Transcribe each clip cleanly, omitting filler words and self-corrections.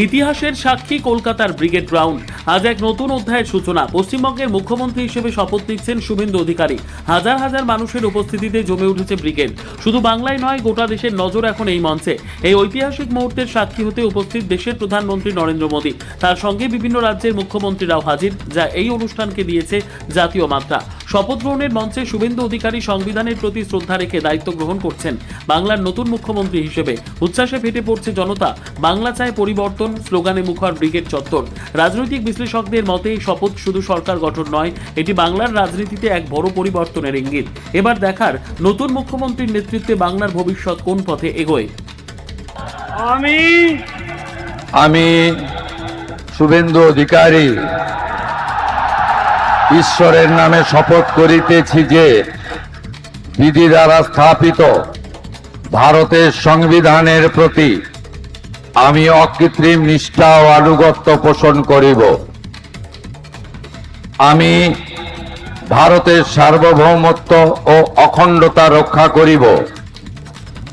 ইতিহাসের সাক্ষী কলকাতার ব্রিগেড গ্রাউন্ড। আজ এক নতুন অধ্যায়ের সূচনা। পশ্চিমবঙ্গের মুখ্যমন্ত্রী হিসেবে শপথ নিচ্ছেন শুভেন্দু অধিকারী। হাজার হাজার মানুষের উপস্থিতিতে জমে উঠেছে ব্রিগেড। শুধু বাংলায় নয়, গোটা দেশের নজর এখন এই মঞ্চে। এই ঐতিহাসিক মুহূর্তের সাক্ষী হতে উপস্থিত দেশের প্রধানমন্ত্রী নরেন্দ্র মোদী। তার সঙ্গে বিভিন্ন রাজ্যের মুখ্যমন্ত্রীরাও হাজির, যা এই অনুষ্ঠানকে দিয়েছে জাতীয় মাত্রা। শপথ গ্রহণের মঞ্চে শুভেন্দু অধিকারী সংবিধানের প্রতি শ্রদ্ধা রেখে দায়িত্ব গ্রহণ করছেন বাংলার নতুন মুখ্যমন্ত্রী হিসেবে। উচ্ছ্বাসে ফেটে পড়ছে জনতা। বাংলা চায় পরিবর্তন স্লোগানে মুখর ব্রিগেড চত্বর। রাজনৈতিক বিশ্লেষকদের মতে এই শপথ শুধু সরকার গঠন নয়, এটি বাংলার রাজনীতিতে এক বড় পরিবর্তনের ইঙ্গিত। এবার দেখার নতুন মুখ্যমন্ত্রীর নেতৃত্বে বাংলার ভবিষ্যৎ কোন পথে এগোয়। আমি শুভেন্দু অধিকারী ঈশ্বরের নামে শপথ করিতেছি যে বিধি দ্বারা স্থাপিত ভারতের সংবিধানের প্রতি আমি অকৃত্রিম নিষ্ঠা ও আনুগত্য পোষণ করিব। আমি ভারতের সার্বভৌমত্ব ও অখণ্ডতা রক্ষা করিব।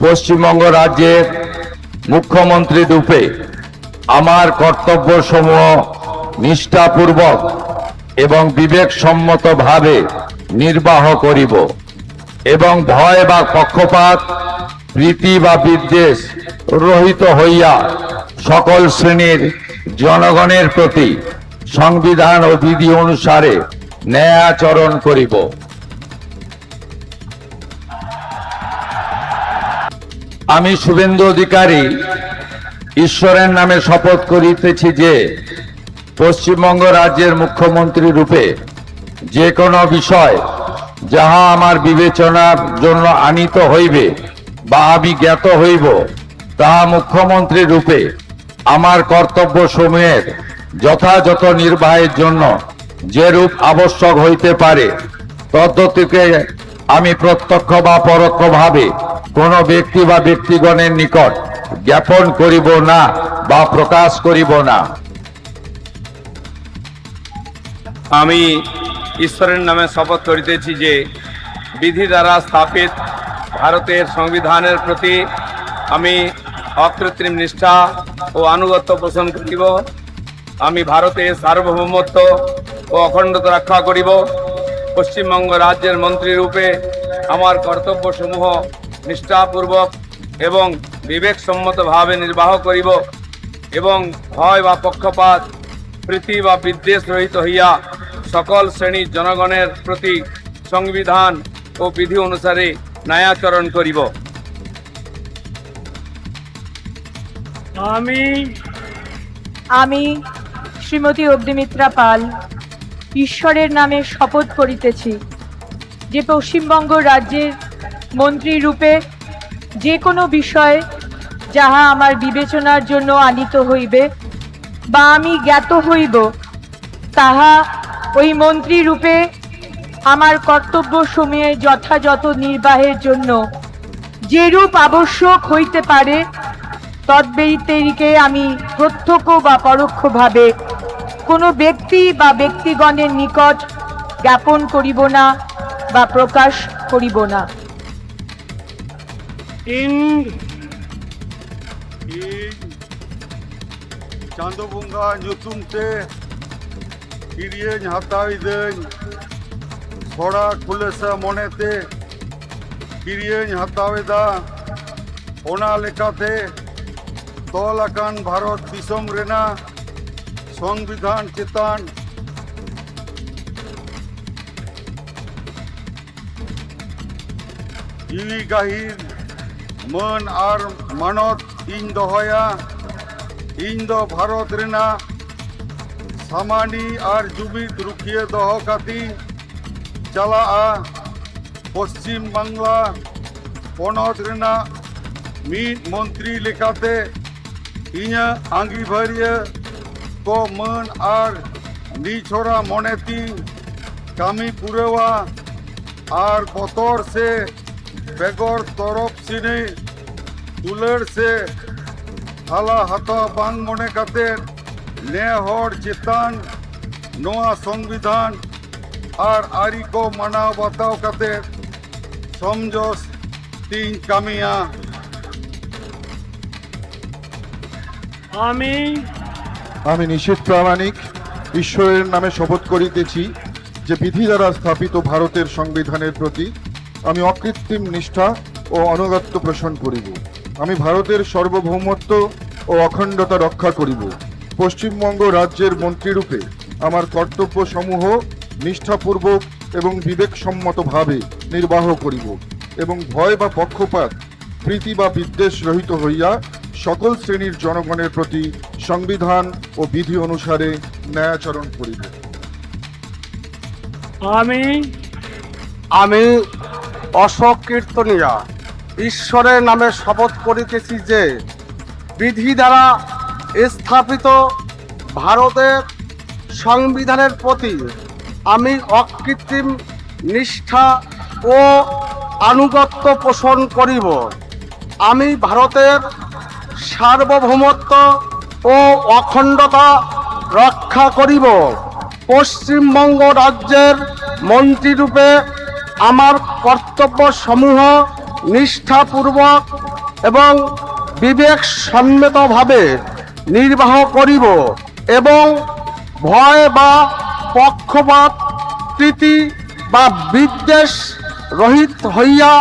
পশ্চিমবঙ্গ রাজ্যের মুখ্যমন্ত্রী রূপে আমার কর্তব্যসমূহ নিষ্ঠাপূর্বক এবং বিবেকসম্মতভাবে নির্বাহ করিব এবং ভয় বা পক্ষপাত, প্রীতি বা বিদ্বেষ রহিত হইয়া সকল শ্রেণীর জনগণের প্রতি সংবিধান ও বিধি অনুসারে ন্যায় আচরণ করিব। আমি শুভেন্দু অধিকারী ঈশ্বরের নামে শপথ করিতেছি যে পশ্চিমবঙ্গ রাজ্যের মুখ্যমন্ত্রী রূপে যে কোনো বিষয় যাহা আমার বিবেচনার জন্য আনিত হইবে বা আমি জ্ঞাত হইব, তাহা মুখ্যমন্ত্রী রূপে আমার কর্তব্য সমূহের যথাযথ নির্বাহের জন্য যেরূপ আবশ্যক হইতে পারে তদ্গতিকে আমি প্রত্যক্ষ বা পরোক্ষভাবে কোনো ব্যক্তি বা ব্যক্তিগণের নিকট জ্ঞাপন করিব না বা প্রকাশ করিব না। আমি ঈশ্বরের নামে শপথ করিতেছি যে বিধি দ্বারা স্থাপিত ভারতের সংবিধানের প্রতি আমি অকৃত্রিম নিষ্ঠা ও আনুগত্য পোষণ করিব। আমি ভারতের সার্বভৌমত্ব ও অখণ্ডতা রক্ষা করিব। পশ্চিমবঙ্গ রাজ্যের মন্ত্রী রূপে আমার কর্তব্যসমূহ নিষ্ঠাপূর্বক এবং বিবেকসম্মতভাবে নির্বাহ করিব এবং ভয় বা পক্ষপাত, প্রীতি বা বিদ্বেষ রহিত হইয়া সকল শ্রেণীর জনগণের প্রতি সংবিধান ও বিধি অনুসারে ন্যায়াচরণ করিব। আমি শ্রীমতী অগ্নিমিত্রা পাল ঈশ্বরের নামে শপথ করিতেছি যে পশ্চিমবঙ্গ রাজ্যের মন্ত্রী রূপে যে কোনো বিষয় যাহা আমার বিবেচনার জন্য আনিত হইবে বা আমি জ্ঞাত হইব, তাহা ওই মন্ত্রী রূপে আমার কর্তব্য সমূহে যথাযথ নির্বাহের জন্য যেরূপ আবশ্যক হইতে পারে তদ্ব্যতিরিকে আমি প্রত্যক্ষ বা পরোক্ষভাবে কোনো ব্যক্তি বা ব্যক্তিগণের নিকট জ্ঞাপন করিব না বা প্রকাশ করিব না। ᱪᱟᱸᱫᱳ ᱵᱚᱸᱜᱟ ᱧᱩᱛᱩᱢ ᱛᱮ ᱠᱤᱨᱤᱭᱟᱹᱧ ᱦᱟᱛᱟᱣᱤᱫᱟᱹᱧ, ᱥᱚᱲᱟ ᱠᱷᱩᱞᱟᱹᱥᱟ ᱢᱚᱱᱮᱛᱮ ᱠᱤᱨᱤᱭᱟᱹᱧ ᱦᱟᱛᱟᱣᱮᱫᱟ᱾ ᱚᱱᱟ ᱞᱮᱠᱟᱛᱮ ᱛᱚᱞ ᱟᱠᱟᱱ ᱵᱷᱟᱨᱚᱛ ᱫᱤᱥᱚᱢ ᱨᱮᱱᱟᱜ সংবিধান চেতন ᱡᱤᱣᱤ ᱜᱟᱹᱦᱤᱨ ᱢᱟᱹᱱ ᱟᱨ ᱢᱟᱱᱚᱛ ᱤᱧ ᱫᱚᱦᱚᱭᱟ। ᱤᱧ ᱫᱚ ᱵᱷᱟᱨᱚᱛ ᱨᱮᱱᱟᱜ ᱥᱟᱢᱟᱱᱤ ᱟᱨ ᱡᱩᱢᱤᱫ ᱨᱩᱠᱷᱤᱭᱟᱹ ᱫᱚᱦᱚ ᱠᱟᱛᱮᱧ ᱪᱟᱞᱟᱜᱼᱟ। ᱯᱚᱥᱪᱤᱢ ᱵᱟᱝᱞᱟ ᱯᱚᱱᱚᱛ ᱨᱮᱱᱟᱜ ᱢᱤᱫ ᱢᱚᱱᱛᱨᱤ ᱞᱮᱠᱟᱛᱮ ᱤᱧᱟᱹᱜ ᱟᱸᱜᱤᱵᱷᱟᱨᱤᱭᱟᱹ ᱠᱚ ᱢᱟᱹᱱ ᱟᱨ ᱱᱤᱪᱷᱚᱲᱟ ᱢᱚᱱᱮᱛᱤᱧ ᱠᱟᱹᱢᱤ ᱯᱩᱨᱟᱹᱣᱟ ᱟᱨ ᱵᱚᱛᱚᱨ ᱥᱮ ᱵᱮᱜᱚᱨ ᱛᱚᱨᱚᱯ ᱥᱤᱱᱤ ᱫᱩᱞᱟᱹᱲ ᱥᱮ ᱦᱟᱞᱟ ᱦᱟᱛᱟᱣ ᱵᱟᱝ ᱢᱚᱱᱮ ᱠᱟᱛᱮᱫ ᱱᱮ ᱦᱚᱲ ᱪᱮᱛᱟᱱ ᱱᱚᱣᱟ সংবিধান আর আরি কো মানাও বাতাও কাতেদ সমঝোস তিন কামিয়া। আমি নিশীথ প্রামাণিক ঈশ্বরের নামে শপথ করিতেছি যে বিধি দ্বারা স্থাপিত ভারতের সংবিধানের প্রতি আমি অকৃত্রিম নিষ্ঠা ও অনুগত্য পোষণ করিব। আমি ভারতের সার্বভৌমত্ব ও অখণ্ডতা রক্ষা করিব। পশ্চিমবঙ্গ রাজ্যের মন্ত্রীরূপে আমার কর্তব্যসমূহ নিষ্ঠাপূর্বক এবং বিবেকসম্মতভাবে নির্বাহ করিব এবং ভয় বা পক্ষপাত প্রীতি বা বিদ্বেষ রহিত হইয়া সকল শ্রেণীর জনগণের প্রতি সংবিধান ও বিধি অনুসারে ন্যায়াচরণ করিব। আমি অশোক কীর্তনিয়া ঈশ্বরের নামে শপথ করিতেছি যে বিধি দ্বারা স্থাপিত ভারতের সংবিধানের প্রতি আমি অকৃত্রিম নিষ্ঠা ও আনুগত্য পোষণ করিব। আমি ভারতের সার্বভৌমত্ব ও অখণ্ডতা রক্ষা করিব। পশ্চিমবঙ্গ রাজ্যের মন্ত্রীরূপে আমার কর্তব্যসমূহ নিষ্ঠাপূর্বক এবং বিবেকসম্মতভাবে নির্বাহ করিব এবং ভয় বা পক্ষপাত প্রীতি বা বিদ্বেষ রহিত হইয়া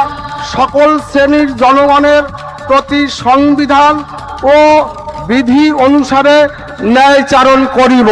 সকল শ্রেণীর জনগণের প্রতি সংবিধান ও বিধি অনুসারে ন্যায়চারণ করিব।